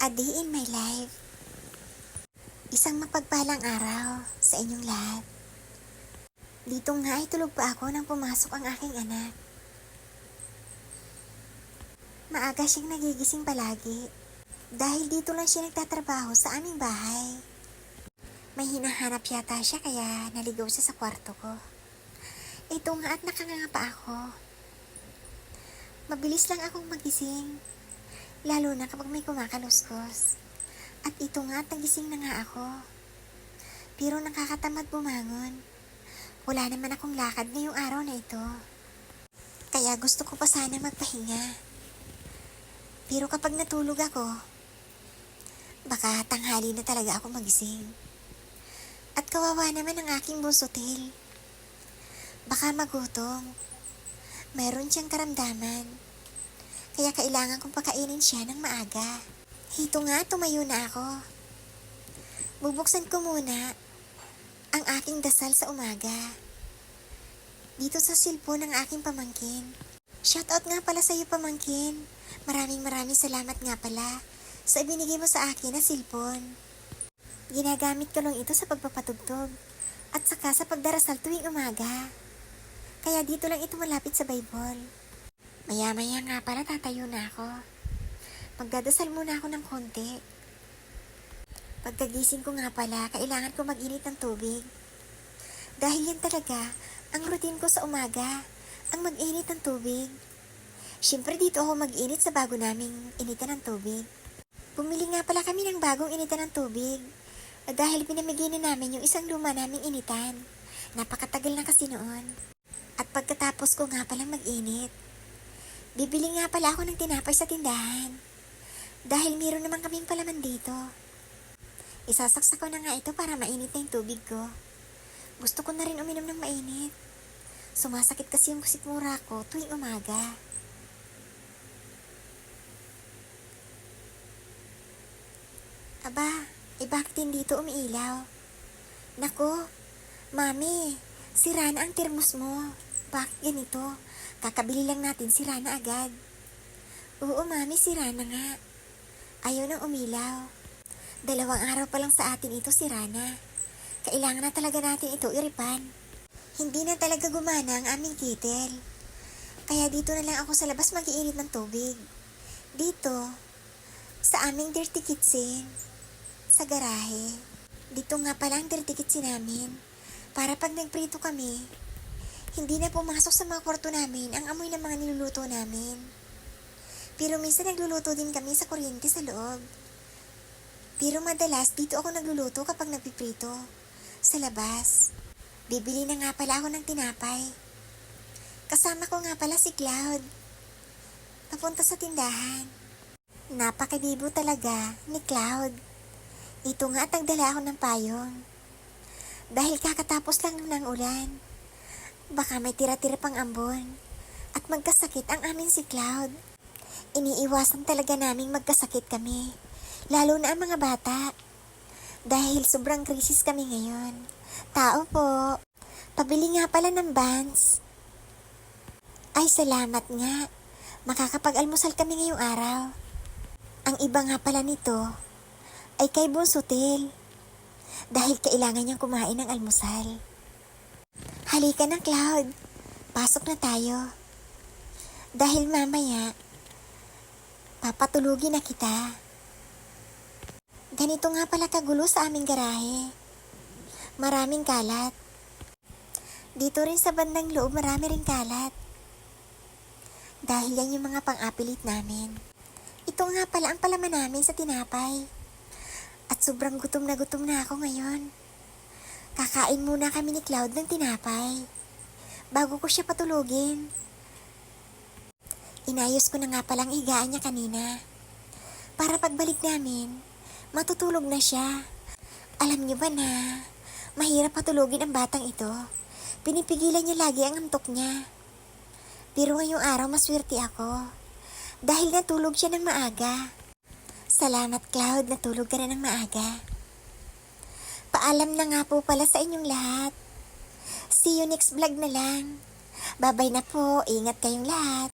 A day in my life. Isang mapagpalang araw sa inyong lahat. Dito nga ay tulog pa ako nang pumasok ang aking anak. Maaga siyang nagigising palagi dahil dito lang siya nagtatrabaho sa aming bahay. May hinahanap yata siya kaya naligaw siya sa kwarto ko. Ito nga at nakanganga pa ako. Mabilis lang akong magising, lalo na kapag may kumakaluskos. At ito nga at nagising na nga ako. Pero nakakatamad bumangon. Wala naman akong lakad ngayong araw na ito. Kaya gusto ko pa sana magpahinga. Pero kapag natulog ako, baka tanghali na talaga ako magising. At kawawa naman ang aking bunsotil. Baka magutom. Mayroon siyang karamdaman. Kaya kailangan kong pakainin siya ng maaga. Hito nga, tumayo na ako. Bubuksan ko muna ang aking dasal sa umaga. Dito sa silpon ng aking pamangkin. Shoutout nga pala sa iyo, pamangkin. Maraming salamat nga pala sa ibinigay mo sa akin na silpon. Ginagamit ko lang ito sa pagpapatugtog at saka sa pagdarasal tuwing umaga. Kaya dito lang ito malapit sa Bible. Maya-maya nga pala tatayo na ako. Magdadasal muna ako ng konti. Pagkagising ko nga pala, kailangan ko mag-init ng tubig. Dahil yan talaga ang routine ko sa umaga, ang mag-init ng tubig. Siyempre dito ako mag-init sa bago naming initan ng tubig. Bumili nga pala kami ng bagong initan ng tubig. Dahil pinamigay na namin yung isang luma naming initan. Napakatagal na kasi noon. At pagkatapos ko nga palang mag-init, bibili nga pala ako ng tinapay sa tindahan. Dahil meron naman kaming palaman dito. Isasaksak ko na nga ito para mainit na yung tubig ko. Gusto ko na rin uminom ng mainit. Sumasakit kasi yung sikmura ko tuwing umaga. Aba, bakit hindi dito umiilaw? Naku, Mami, sira na ang termos mo. Bakit ganito? Kakabili lang natin, sira na agad. Oo, Mami, sira na nga. Ayaw nang umilaw. 2 araw pa lang sa atin ito, sira na. Kailangan na talaga natin ito iripan. Hindi na talaga gumana ang aming kettle. Kaya dito na lang ako sa labas mag-iinit ng tubig. Dito, sa aming dirty kitchen. Sa garahe. Dito nga pala ang dirty kitchen namin. Para pag nagprito kami, hindi na pumasok sa mga kwarto namin ang amoy ng mga niluluto namin. Pero minsan nagluluto din kami sa kuryente sa loob. Pero madalas dito ako nagluluto kapag nagpiprito. Sa labas. Bibili na nga pala ako ng tinapay. Kasama ko nga pala si Cloud. Papunta sa tindahan. Napakabibo talaga ni Cloud. Ito nga at nagdala ako ng payong. Dahil kakatapos lang ng ulan. Baka may tira-tira pang ambon. At magkasakit ang amin si Cloud. Iniiwasan talaga naming magkasakit kami. Lalo na ang mga bata. Dahil sobrang krisis kami ngayon. Tao po. Pabili nga pala ng buns. Ay, salamat nga. Makakapag-almusal kami ngayong araw. Ang iba nga pala nito ay kay Bunsutil. Dahil kailangan niyang kumain ng almusal. Halika na, Cloud. Pasok na tayo. Dahil mamaya, papatulugin na kita. Ganito nga pala kagulo sa aming garahe. Maraming kalat. Dito rin sa bandang loob marami ring kalat. Dahil yan yung mga pang-apilit namin. Ito nga pala ang palaman namin sa tinapay. At sobrang gutom na ako ngayon. Kakain muna kami ni Cloud ng tinapay. Bago ko siya patulugin. Inayos ko na nga palang higaan niya kanina. Para pagbalik namin, matutulog na siya. Alam niyo ba na, mahirap patulogin ang batang ito. Pinipigilan niya lagi ang antok niya. Pero ngayong araw maswerte ako. Dahil natulog siya ng maaga. Salamat, Cloud, natulog ka na ng maaga. Paalam na nga po pala sa inyong lahat. See you next vlog na lang. Bye-bye na po, ingat kayong lahat.